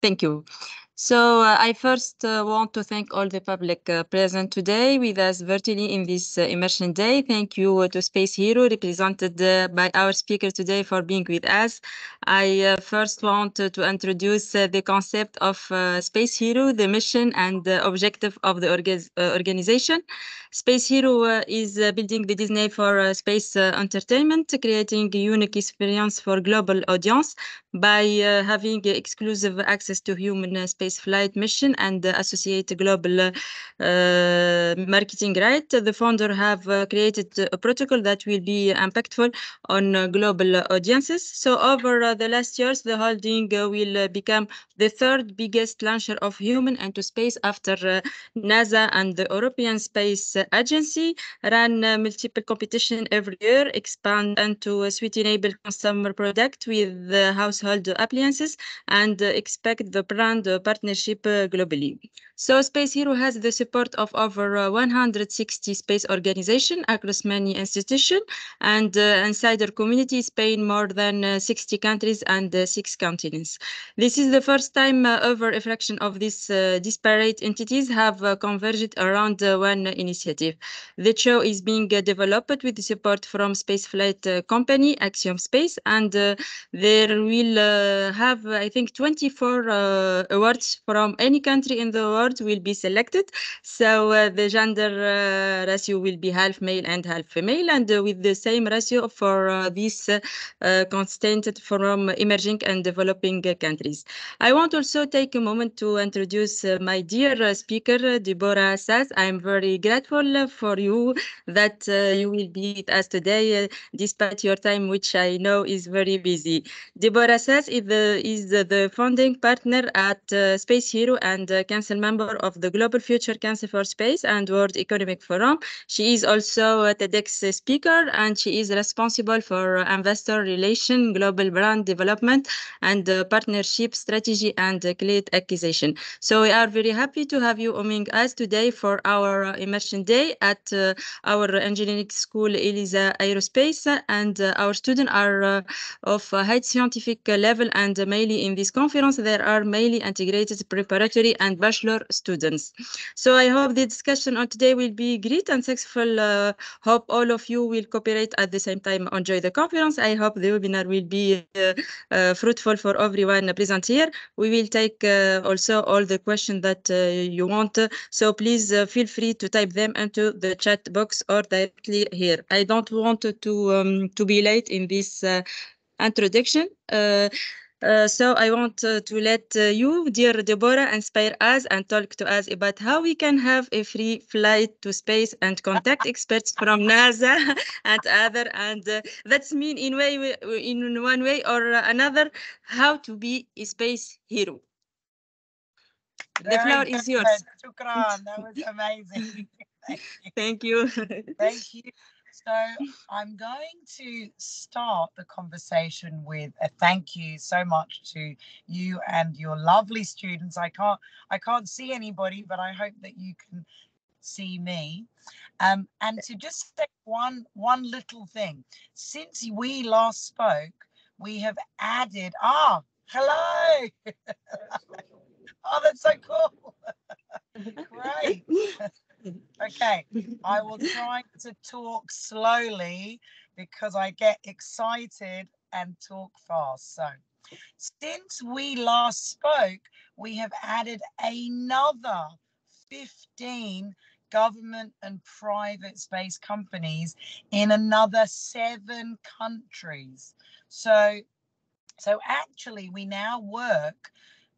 Thank you. So I first want to thank all the public present today with us virtually in this immersion day. Thank you to Space Hero, represented by our speaker today, for being with us. I first want to introduce the concept of Space Hero, the mission and the objective of the organization. Space Hero is building the Disney for space entertainment, creating a unique experience for global audience by having exclusive access to human space flight mission and associated global marketing right. The founder have created a protocol that will be impactful on global audiences. So over the last years, the holding will become the third biggest launcher of human into space after NASA and the European Space Agency, run multiple competition every year, expand into a suite-enabled consumer product with household appliances, and expect the brand partnership globally. So Space Hero has the support of over 160 space organizations across many institutions, and insider community span more than 60 countries and 6 continents. This is the first time over a fraction of these disparate entities have converged around one initiative. The show is being developed with the support from spaceflight company Axiom Space, and there will have, I think, 24 awards from any country in the world will be selected. So the gender ratio will be half male and half female, and with the same ratio for these constituted from emerging and developing countries. I want also take a moment to introduce my dear speaker, Deborah SASS. I'm very grateful for you that you will be with us today, despite your time, which I know is very busy. Deborah SASS is the founding partner at Space Hero and council member of the Global Future Council for Space and World Economic Forum. She is also a TEDx speaker, and she is responsible for investor relation, global brand development, and partnership strategy and client acquisition. So we are very happy to have you among us today for our immersion day at our engineering school, ELISA Aerospace, and our students are of high scientific level, and mainly in this conference there are mainly integrated preparatory and bachelor students. So I hope the discussion on today will be great and successful. Hope all of you will cooperate at the same time, enjoy the conference. I hope the webinar will be fruitful for everyone present here. We will take also all the questions that you want. So please feel free to type them into the chat box or directly here. I don't want to be late in this introduction. So I want to let you, dear Deborah, inspire us and talk to us about how we can have a free flight to space and contact experts from NASA and other. And that's mean in one way or another, how to be a space hero. The floor is yours. Shukran. That was amazing. Thank you. Thank you. So I'm going to start the conversation with a thank you so much to you and your lovely students. I can't see anybody, but I hope that you can see me. And to just say one little thing. Since we last spoke, we have added hello. Oh, that's so cool. Great. Okay, I will try to talk slowly because I get excited and talk fast. So, since we last spoke, we have added another 15 government and private space companies in another 7 countries. So actually, we now work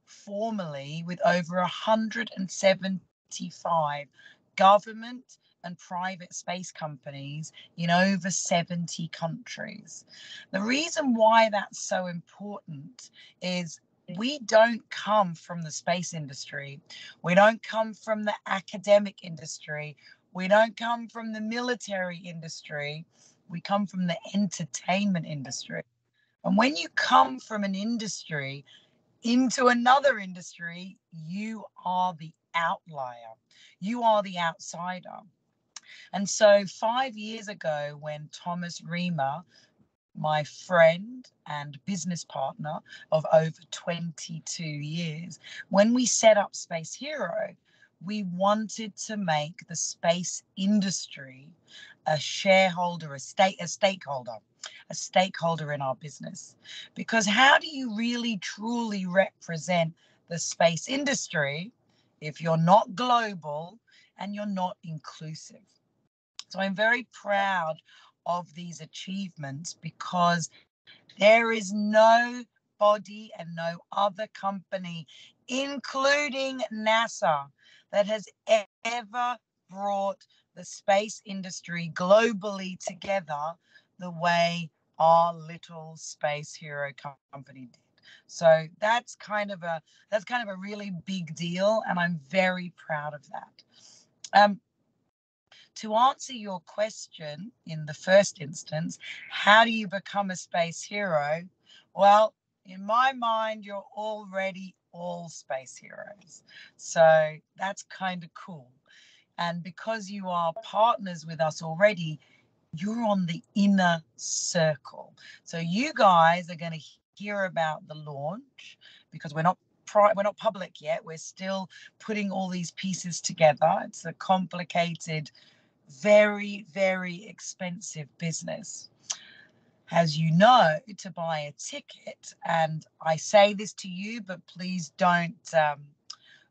formally with over 175 government and private space companies in over 70 countries. The reason why that's so important is we don't come from the space industry. We don't come from the academic industry. We don't come from the military industry. We come from the entertainment industry. And when you come from an industry into another industry, you are the outlier. You are the outsider. And so 5 years ago, when Thomas Riemer my friend and business partner of over 22 years, when we set up Space Hero, we wanted to make the space industry a shareholder, a stakeholder in our business. Because how do you really truly represent the space industry if you're not global and you're not inclusive? So I'm very proud of these achievements because there is no body and no other company, including NASA, that has ever brought the space industry globally together the way our little Space Hero company did. So that's kind of a really big deal, and I'm very proud of that. To answer your question in the first instance, how do you become a space hero? Well, in my mind, you're already all space heroes. So that's kind of cool. And because you are partners with us already, you're on the inner circle. So you guys are going to hear about the launch because we're not public yet. We're still putting all these pieces together. It's a complicated, very, very expensive business. As you know, to buy a ticket, and I say this to you, but please don't,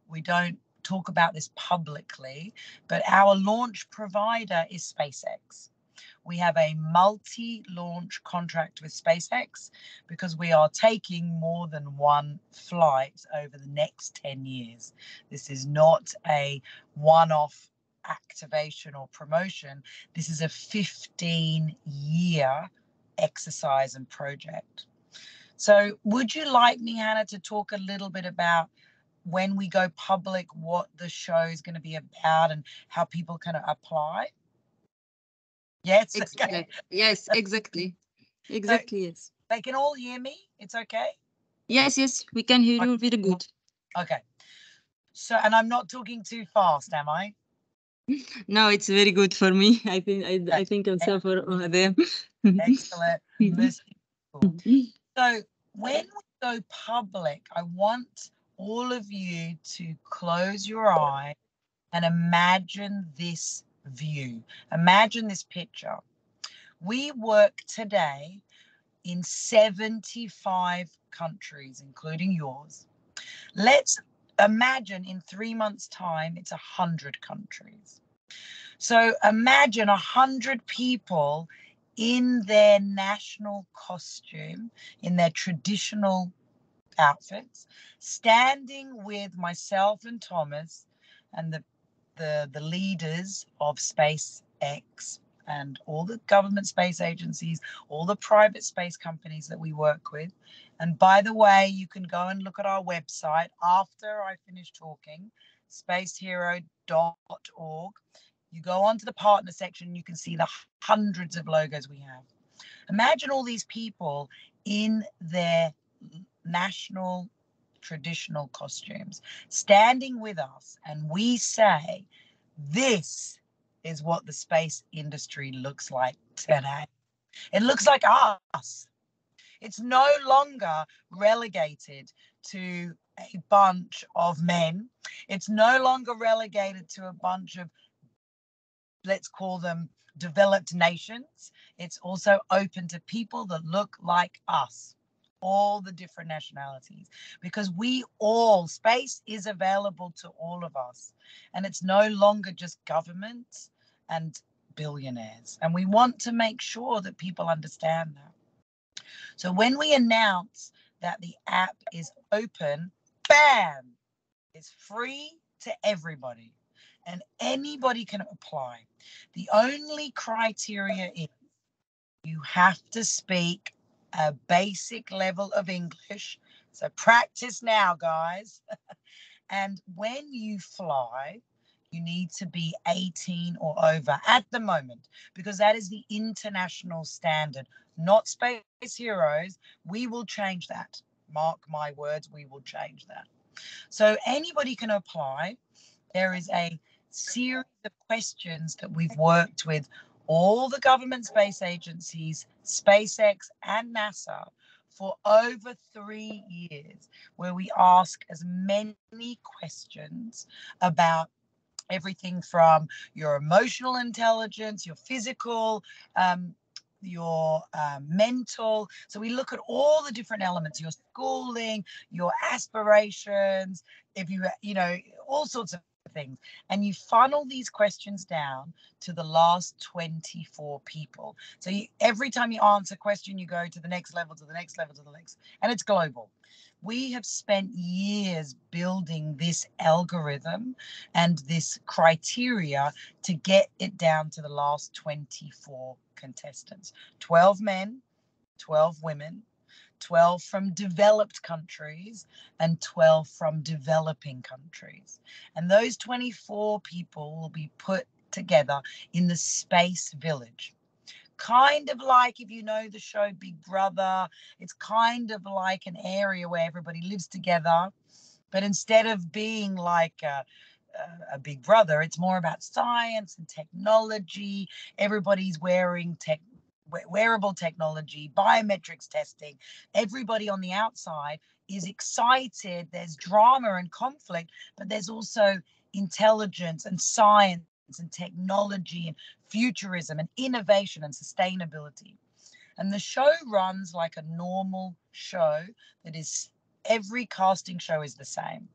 we don't talk about this publicly, but our launch provider is SpaceX. We have a multi-launch contract with SpaceX because we are taking more than one flight over the next 10 years. This is not a one-off activation or promotion. This is a 15-year exercise and project. So would you like me, Hannah, to talk a little bit about when we go public, what the show is going to be about and how people can apply? Yes. Exactly. Okay. Yes, exactly. Exactly, yes. They can all hear me? It's okay? Yes, yes, we can hear you very good. Okay. So, and I'm not talking too fast, am I? No, it's very good for me. I think also for them. Excellent. So when we go public, I want all of you to close your eye and imagine this view. Imagine this picture. We work today in 75 countries, including yours. Let's imagine in 3 months' time, it's 100 countries. So imagine 100 people in their national costume, in their traditional outfits, standing with myself and Thomas and the leaders of SpaceX and all the government space agencies, all the private space companies that we work with. And by the way, you can go and look at our website after I finish talking, spacehero.org. You go onto the partner section, you can see the hundreds of logos we have. Imagine all these people in their national traditional costumes, standing with us, and we say, this is what the space industry looks like today. It looks like us. It's no longer relegated to a bunch of men. It's no longer relegated to a bunch of, let's call them, developed nations. It's also open to people that look like us, all the different nationalities, because space is available to all of us. And it's no longer just governments and billionaires. And we want to make sure that people understand that. So when we announce that the app is open, bam, it's free to everybody. And anybody can apply. The only criteria is you have to speak a basic level of English. So practice now, guys. And when you fly, you need to be 18 or over at the moment, because that is the international standard, not Space Heroes. We will change that. Mark my words, we will change that. So anybody can apply. There is a series of questions that we've worked with all the government space agencies, SpaceX and NASA, for over 3 years, where we ask as many questions about everything from your emotional intelligence, your physical, your mental. So we look at all the different elements, your schooling, your aspirations, if you know, all sorts of things. And you funnel these questions down to the last 24 people. So every time you answer a question, you go to the next level, to the next level, to the next, and it's global. We have spent years building this algorithm and this criteria to get it down to the last 24 contestants. 12 men, 12 women, 12 from developed countries, and 12 from developing countries. And those 24 people will be put together in the space village. Kind of like, if you know the show Big Brother, it's kind of like an area where everybody lives together. But instead of being like a Big Brother, it's more about science and technology. Everybody's wearing wearable technology, biometrics testing. Everybody on the outside is excited. There's drama and conflict, but there's also intelligence and science and technology and futurism and innovation and sustainability. And the show runs like a normal show that is, every casting show is the same.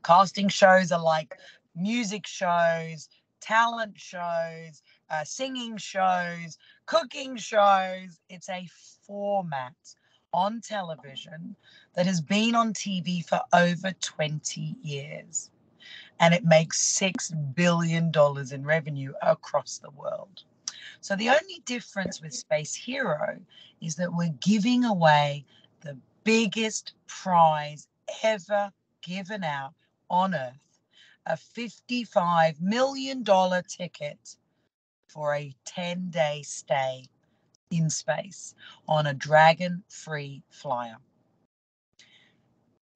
Casting shows are like music shows, talent shows, singing shows, cooking shows. It's a format on television that has been on TV for over 20 years. And it makes $6 billion in revenue across the world. So the only difference with Space Hero is that we're giving away the biggest prize ever given out on Earth, a $55 million ticket for a 10-day stay in space on a Dragon-free flyer.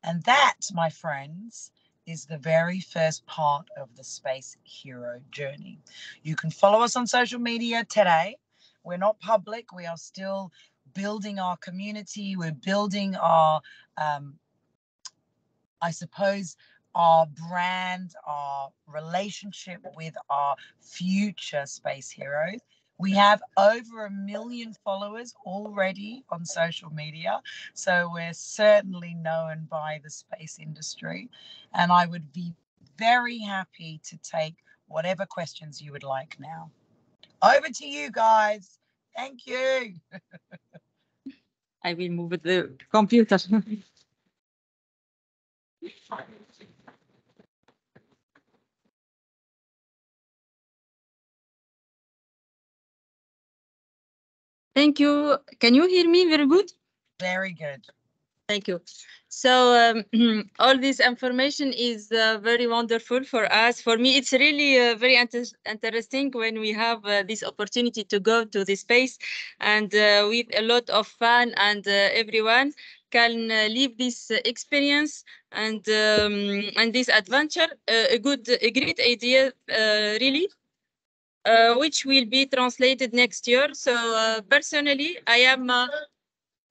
And that, my friends, is the very first part of the Space Hero journey. You can follow us on social media today. We're not public. We are still building our community. We're building our, I suppose, our brand, our relationship with our future space heroes. We have over 1 million followers already on social media, so we're certainly known by the space industry. And I would be very happy to take whatever questions you would like now. Over to you guys. Thank you. I will move the computer. Thank you. Can you hear me very good? Very good. Thank you. So all this information is very wonderful for us. For me, it's really very interesting when we have this opportunity to go to the space and with a lot of fun, and everyone can live this experience and this adventure. A great idea, really. Which will be translated next year. So personally, I am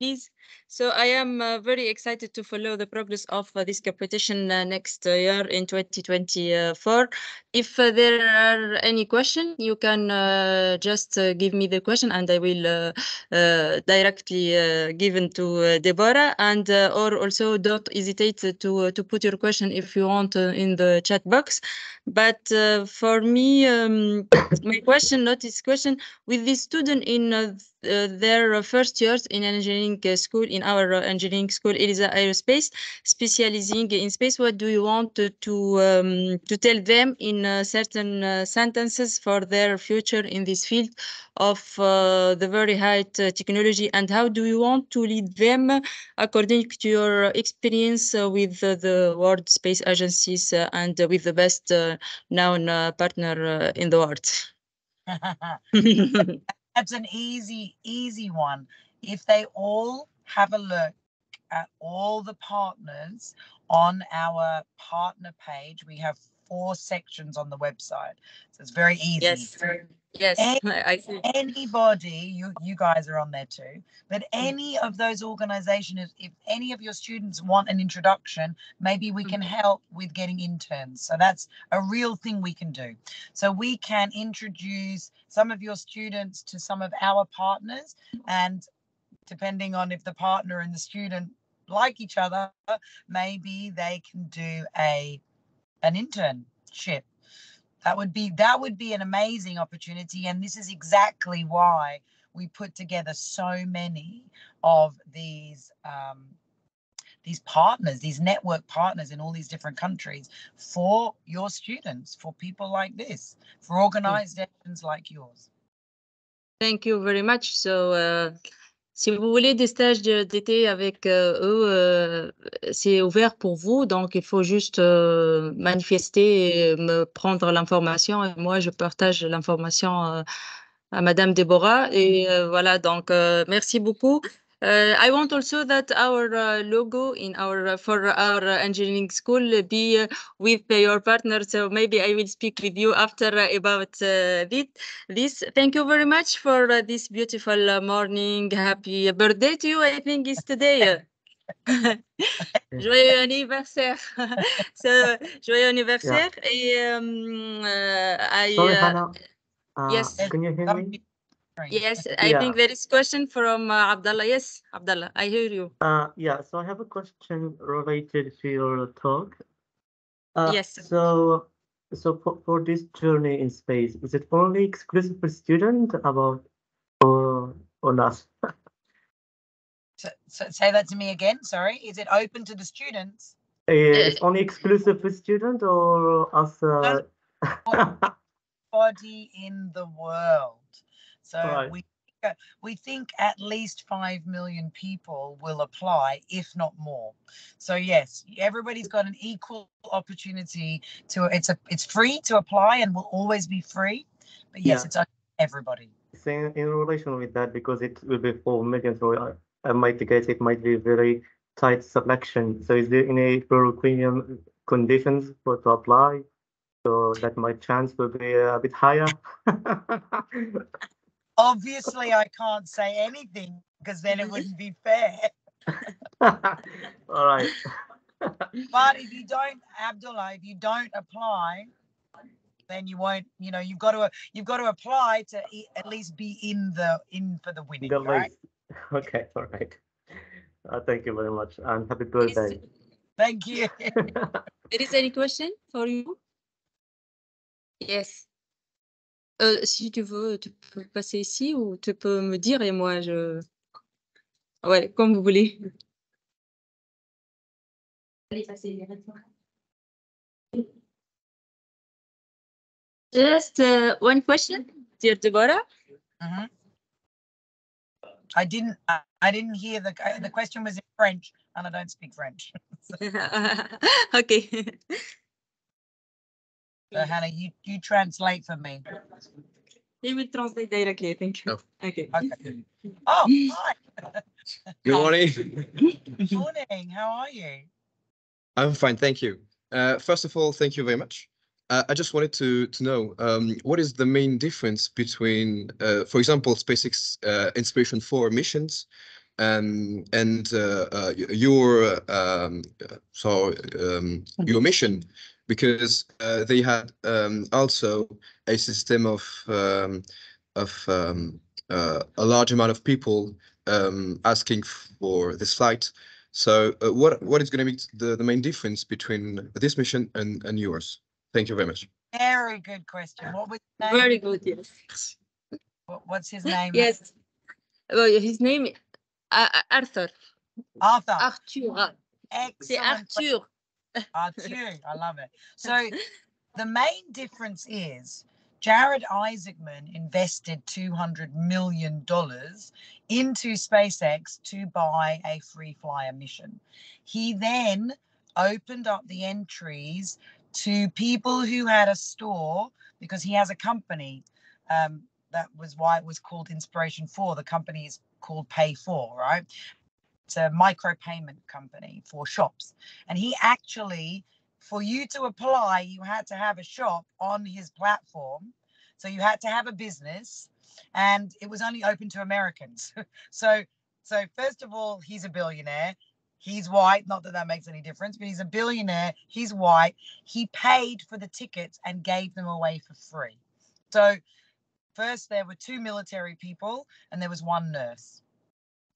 please. So I am very excited to follow the progress of this competition next year in 2024. If there are any question, you can just give me the question, and I will directly given to Deborah. And or also don't hesitate to put your question if you want in the chat box. But for me, my question, not this question, with the student in their first years in engineering school, in our engineering school, ELISA Aerospace, specializing in space, what do you want to tell them in certain sentences for their future in this field of the very high technology, and how do you want to lead them according to your experience with the world space agencies and with the best known partner in the world? That's an easy one. If they all have a look at all the partners on our partner page, we have 4 sections on the website, so it's very easy. Yes. Yes, I see. Anybody, you guys are on there too, but any of those organizations, if any of your students want an introduction, maybe we can help with getting interns. So that's a real thing we can do. So we can introduce some of your students to some of our partners, and depending on if the partner and the student like each other, maybe they can do an internship. That would be an amazing opportunity, and this is exactly why we put together so many of these partners, these network partners in all these different countries for your students, for people like this, for organizations like yours. Thank you very much. So, si vous voulez des stages d'été avec eux, c'est ouvert pour vous. Donc, il faut juste manifester et me prendre l'information. Et moi, je partage l'information à Madame Deborah. Et voilà, donc, merci beaucoup. I want also that our logo in our for our engineering school be with your partner. So maybe I will speak with you after about this. Thank you very much for this beautiful morning. Happy birthday to you. I think it's today. Joyeux anniversaire. So, joyeux anniversaire. Yeah. Et Sorry, Hannah. yes. Can you hear me? Yes, I think there is question from Abdallah. Yes, Abdallah, I hear you. Yeah, so I have a question related to your talk. Yes. So for this journey in space, is it only exclusive for student about or not? So say that to me again. Sorry, is it open to the students? It's only exclusive for student or us? Body in the world. So Right. we think at least 5 million people will apply, if not more. So yes, everybody's got an equal opportunity to. It's free to apply and will always be free. But yes, it's open to everybody. So in relation with that, because it will be 4 million, so I might guess it might be very tight selection. So is there any European conditions for to apply? So that my chance will be a bit higher. Obviously, I can't say anything because then it wouldn't be fair. All right. But if you don't, Abdullah, if you don't apply, then you won't. You've got to apply to at least be in for the winning. The right? list. Okay. All right. Thank you very much and happy birthday. Thank you. There is any question for you? Yes. Si tu veux, tu peux passer ici ou tu peux me dire et moi je. Ouais, comme vous voulez. Allez, passez directement. Just one question, dear Deborah. Mm-hmm. I didn't hear the question was in French, and I don't speak French. Okay. So Hannah, you translate for me. He will translate directly. Thank you. Oh. Okay. Oh, hi. Good morning. Good morning. How are you? I'm fine, thank you. First of all, thank you very much. I just wanted to know what is the main difference between, for example, SpaceX Inspiration 4 missions and your your mission, because they had also a system of a large amount of people asking for this flight. So what is going to be the main difference between this mission and yours? Thank you very much. Very good question. What was his name? Very good. Yes. What's his name? Yes. His name is Arthur. Arthur. Arthur. C'est Excellent. Arthur. Arthur. I love it. So the main difference is Jared Isaacman invested $200 million into SpaceX to buy a free flyer mission. He then opened up the entries to people who had a store, because he has a company. That was why it was called Inspiration 4. The company is called Pay4, right? It's a micropayment company for shops. And he actually for you to apply, you had to have a shop on his platform. So you had to have a business, and it was only open to Americans. So first of all, he's a billionaire. He's white. Not that that makes any difference, but he's a billionaire. He's white. He paid for the tickets and gave them away for free. So first there were 2 military people and there was 1 nurse.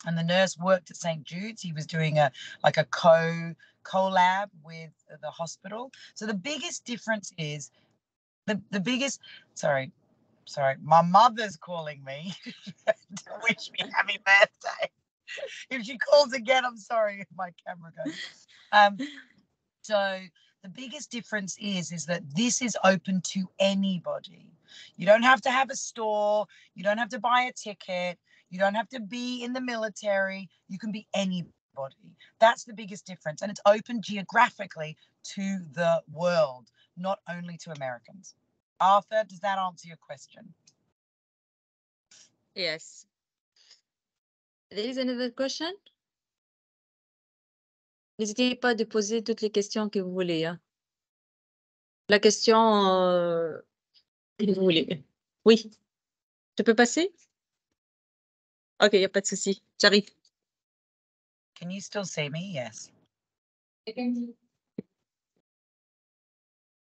And the nurse worked at St. Jude's. He was doing a collab with the hospital. So the biggest difference is the biggest, sorry, my mother's calling me to wish me happy birthday. If she calls again, I'm sorry if my camera goes. So the biggest difference is that this is open to anybody. You don't have to have a store. You don't have to buy a ticket. You don't have to be in the military. You can be anybody. That's the biggest difference. And it's open geographically to the world, not only to Americans. Arthur, does that answer your question? Yes. There is another question? N'hésitez pas de poser toutes les questions que vous voulez. Hein. La question que vous voulez. Oui. Je peux passer? Ok, il n'y a pas de souci. J'arrive. Can you still see me? Yes.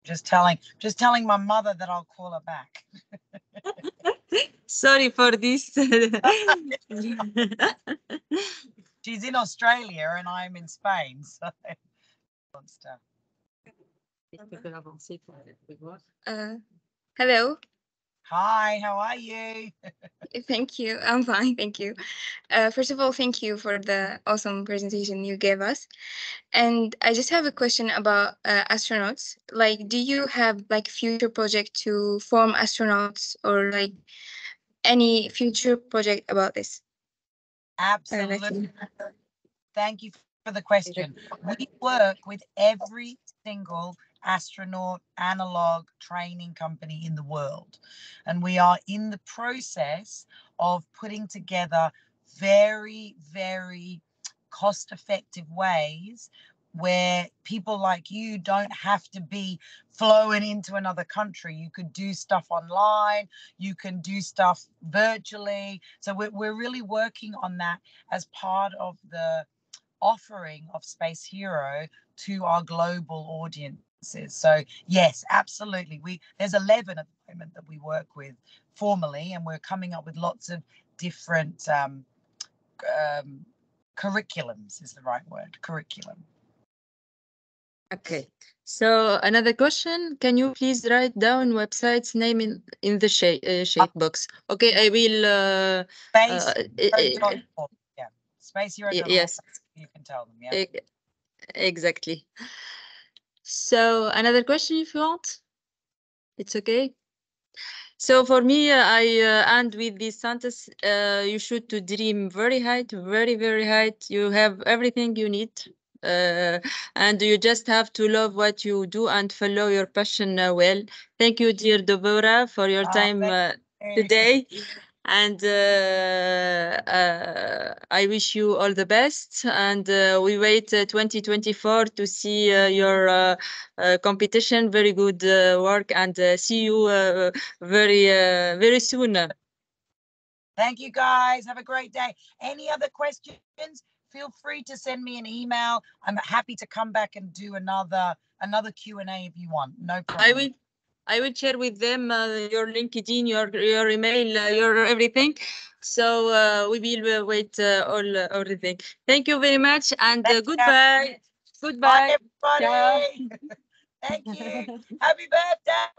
Just telling my mother that I'll call her back. Sorry for this. She's in Australia and I'm in Spain, so Hello. Hi, how are you? Thank you. I'm fine. Thank you. First of all, thank you for the awesome presentation you gave us. And I just have a question about astronauts. Like, do you have like future project to form astronauts or like any future project about this? Absolutely. Thank you for the question. We work with every single astronaut analog training company in the world. And we are in the process of putting together very, very cost-effective ways where people like you don't have to be flown into another country. You could do stuff online, you can do stuff virtually. So we're really working on that as part of the offering of Space Hero to our global audiences. So yes, absolutely. There's 11 at the moment that we work with formally, and we're coming up with lots of different curriculums is the right word, curriculum. Okay. So another question, can you please write down website's name in the shape box? Okay, I will... Spacehero.org. Yeah, spacehero.org. Yes. You can tell them, yeah. Exactly. So another question if you want. It's okay. So for me, I end with this sentence, you should to dream very high, very, very high. You have everything you need. And you just have to love what you do and follow your passion well. Thank you, dear Deborah, for your time today. And I wish you all the best. And we wait 2024 to see your competition. Very good work, and see you very soon. Thank you, guys. Have a great day. Any other questions? Feel free to send me an email. I'm happy to come back and do another Q&A if you want. No problem. I will share with them your LinkedIn, your email, your everything. So we will wait all everything. Thank you very much, and goodbye. Goodbye. Bye, everybody. Thank you. Happy birthday.